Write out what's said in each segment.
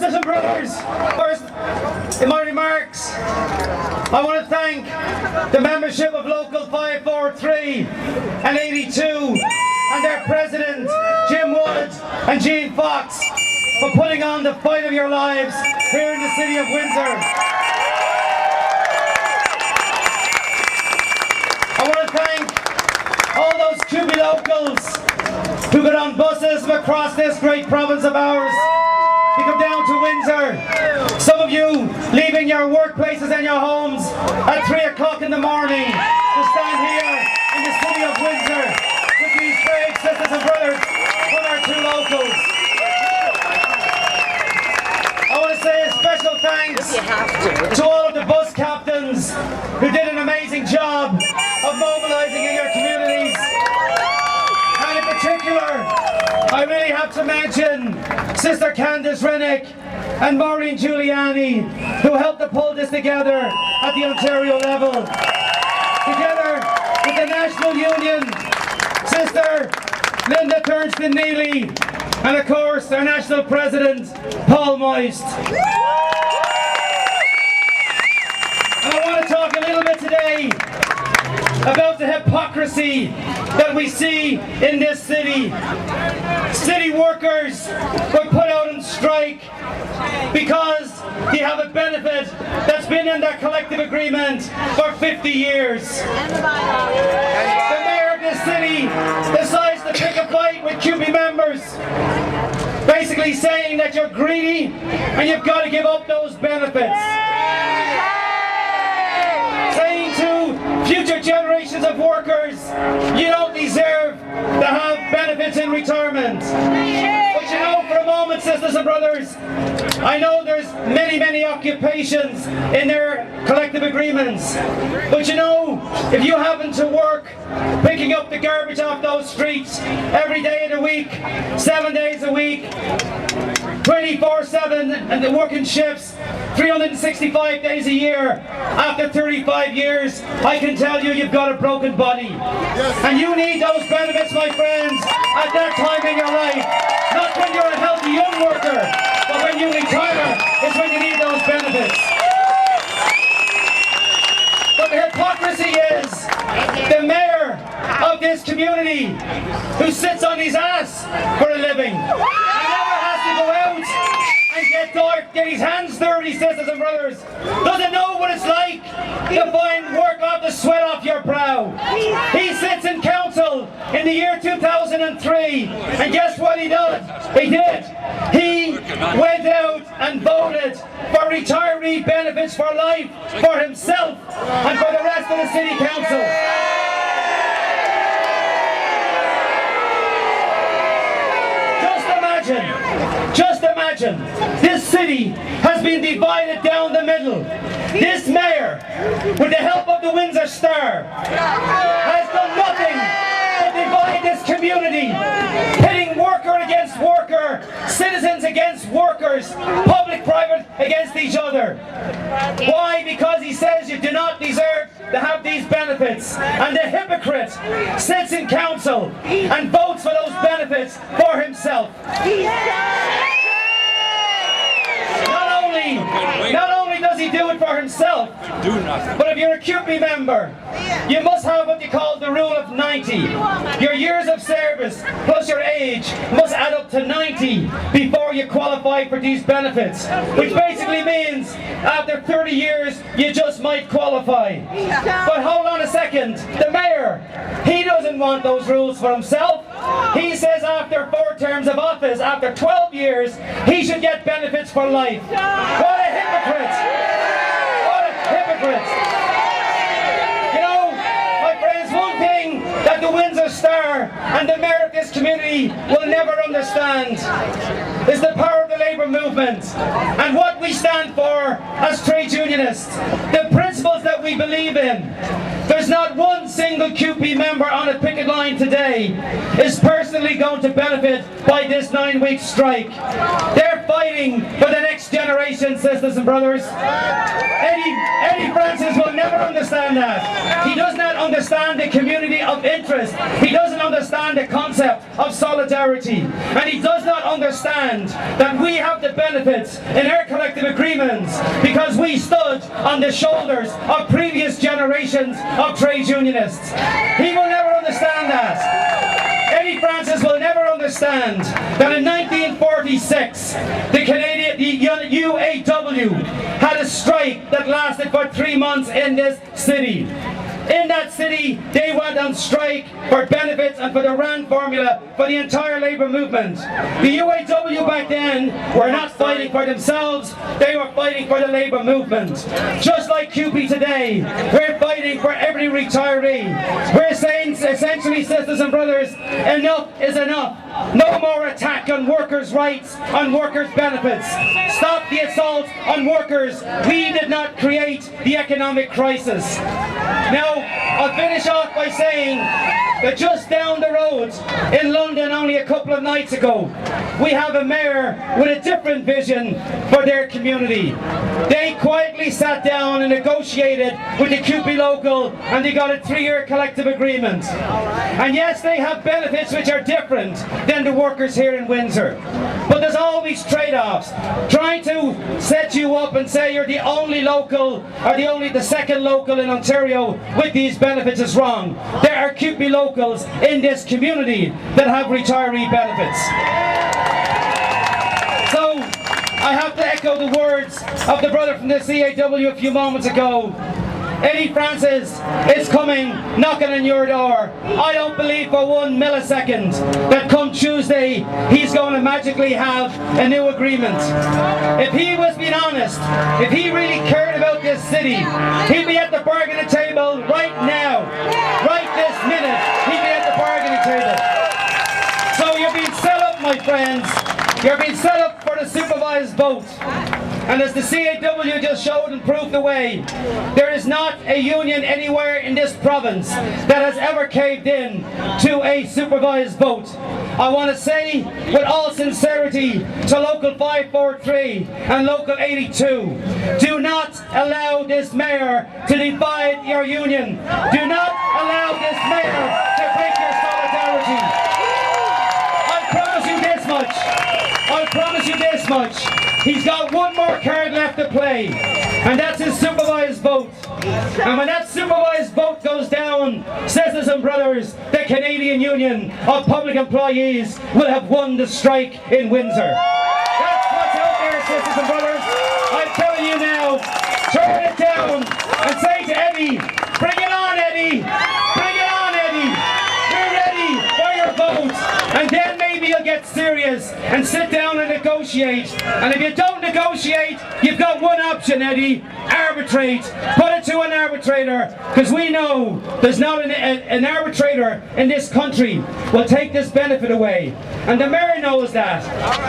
Sisters and brothers, first, in my remarks, I want to thank the membership of Local 543 and 82 and their president, Jim Wood and Jean Fox, for putting on the fight of your lives here in the city of Windsor. I want to thank all those CUPE Locals who got on buses from across this great province of ours to come down to Windsor. Some of you leaving your workplaces and your homes at 3 o'clock in the morning to stand here in the city of Windsor with these brave sisters and brothers from our two locals. I want to say a special thanks to all of the bus captains who did an amazing job of mobilising in your communities. And in particular, I really have to mention Sister Candice Rennick and Maureen Giuliani, who helped to pull this together at the Ontario level. Together with the National Union, Sister Linda Turnston Neely, and of course our National President, Paul Moist. And I want to talk a little bit today about the hypocrisy that we see in this city. City workers were put out on strike because they have a benefit that's been in their collective agreement for 50 years. The mayor of this city decides to pick a fight with CUPE members, basically saying that you're greedy and you've got to give up those benefits. Saying to future generations of workers, you don't deserve to have benefits in retirement. But you know, for a moment, sisters and brothers, I know there's many occupations in their collective agreements. But you know, if you happen to work picking up the garbage off those streets every day of the week, 7 days a week, 24/7, and the working shifts 365 days a year, after 35 years, I can tell you you've got a broken body. And you need those benefits, my friends, at that time in your life. Not when you're a healthy young worker, but when you retire is when you need those benefits. But the hypocrisy is the mayor of this community, who sits on his ass for a living, he never has to go out and get his hands dirty, sisters and brothers, doesn't know what it's like to find work off the sweat off your brow. He sits in council in the year 2003, and guess what he did? He went out and voted for retiree benefits for life for himself and for the rest of the city council. Just imagine, this city has been divided down the middle. This mayor, with the help of the Windsor Star, has done nothing but divide this community, pitting worker against worker, citizens against workers, public-private against each other. Why? Because he says you do not deserve to have these benefits, and the hypocrite sits in council and votes for those benefits for himself. Not only does he do it for himself, but if you're a CUPE member, you must have what you call the rule of 90. Your years of service plus your age must add up to 90 before you qualify for these benefits, which basically means after 30 years you just might qualify. But hold on a second, the mayor, he doesn't want those rules for himself. He says after 4 terms of office, after 12 years, he should get benefits for life. What a hypocrite! What a hypocrite! You know, my friends, one thing that the Windsor Star and the mayor of this community will never understand is the power of the labour movement and what we stand for as trade unionists, the principles that we believe in. There's not one single CUPE member on a picket line today is personally going to benefit by this 9-week strike. They're fighting for the next generation, sisters and brothers. Eddie Francis will never understand that. He does not understand the community of interest. He doesn't understand the concept of solidarity, and he does not understand that we have the benefits in our collective agreements because we stood on the shoulders of previous generations of trade unionists. He will never understand that. Eddie Francis will never understand that in 1946, the UAW had a strike that lasted for 3 months in this city. In that city, they went on strike for benefits and for the RAND formula for the entire labour movement. The UAW back then were not fighting for themselves, they were fighting for the labour movement. Just like CUPE today, we're fighting for every retiree. We're saying, essentially, sisters and brothers, enough is enough. No more attack on workers' rights, on workers' benefits. Stop the assault on workers. We did not create the economic crisis. Now, I'll finish off by saying that just down the road in London only a couple of nights ago, we have a mayor with a different vision for their community. They quietly sat down and negotiated with the CUPE local, and they got a 3-year collective agreement. And yes, they have benefits which are different than the workers here in Windsor. But there's always trade-offs. Trying to set you up and say you're the only local or the second local in Ontario with these benefits is wrong. There are CUPE locals in this community that have retiree benefits. So I have to echo the words of the brother from the CAW a few moments ago. Eddie Francis is coming, knocking on your door. I don't believe for 1 millisecond that come Tuesday he's going to magically have a new agreement. If he was being honest, if he really cared about this city, he'd be at the bargaining table right now. Right this minute, he'd be at the bargaining table. So you're being set up, my friends. You're being set up for the supervised vote. And as the CAW just showed and proved the way, there is not a union anywhere in this province that has ever caved in to a supervised vote. I want to say with all sincerity to Local 543 and Local 82, do not allow this mayor to divide your union. Do not allow this mayor to break your solidarity. I promise you this much. I promise you this much. He's got one more card left to play, and that's his supervised vote. And when that supervised vote goes down, sisters and brothers, the Canadian Union of Public Employees will have won the strike in Windsor. That's what's out there, sisters and brothers. I'm telling you now, turn it down and say to Eddie, bring it on, Eddie! Bring it on, Eddie! We're ready for your vote. And then maybe you'll get serious and sit down and negotiate. And if you don't negotiate, you've got one option, Eddie. Arbitrate. Put it to an arbitrator. Because we know there's not an arbitrator in this country will take this benefit away. And the mayor knows that.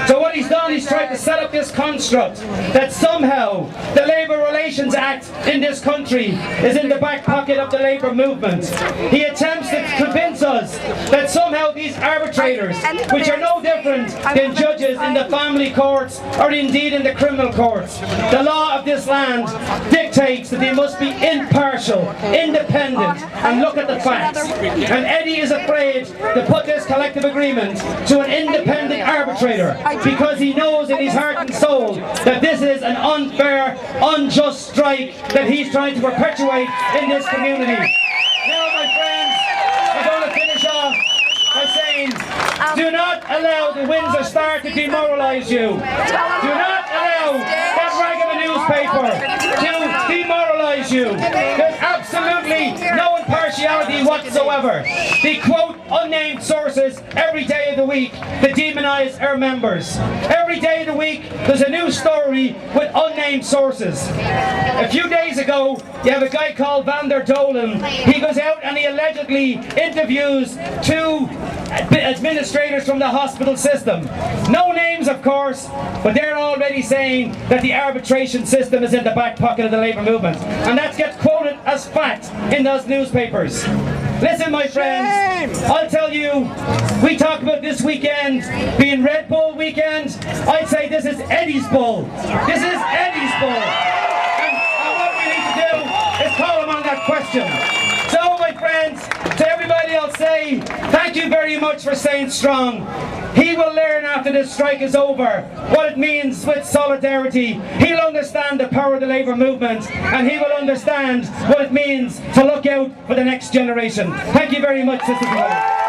So what he's done, he's tried to set up this construct that somehow the Labour Relations Act in this country is in the back pocket of the Labour movement. He attempts to convince us that somehow these arbitrators, which are no different than judges in the family courts or indeed in the criminal courts, the law of this land dictates that they must be impartial, independent, and look at the facts. And Eddie is afraid to put this collective agreement to an independent arbitrator because he knows in his heart and soul that this is an unfair, unjust strike that he's trying to perpetuate in this community. Now, my friends, I'm going to finish off by saying, do not allow the Windsor Star to demoralise you. Do not allow that rag of a newspaper to demoralise you. There's absolutely no impartiality whatsoever. They quote unnamed sources every day of the week to demonise our members. Every day of the week there's a new story with unnamed sources. A few days ago you have a guy called Van der Dolen. He goes out and he allegedly interviews 2 administrators from the hospital system. No names, of course, but they're already saying that the arbitration system is in the back pocket of the Labour movement. And that gets quoted as fact in those newspapers. Listen, my friends, I'll tell you, we talk about this weekend being Red Bull weekend. I'd say this is Eddie's Bull. This is Eddie's Bull. And what we need to do is call him on that question. So, my friends, to everybody I'll say, say thank you very much for staying strong. He will learn after this strike is over what it means with solidarity. He'll understand the power of the labour movement, and he will understand what it means to look out for the next generation. Thank you very much, sisters and brothers.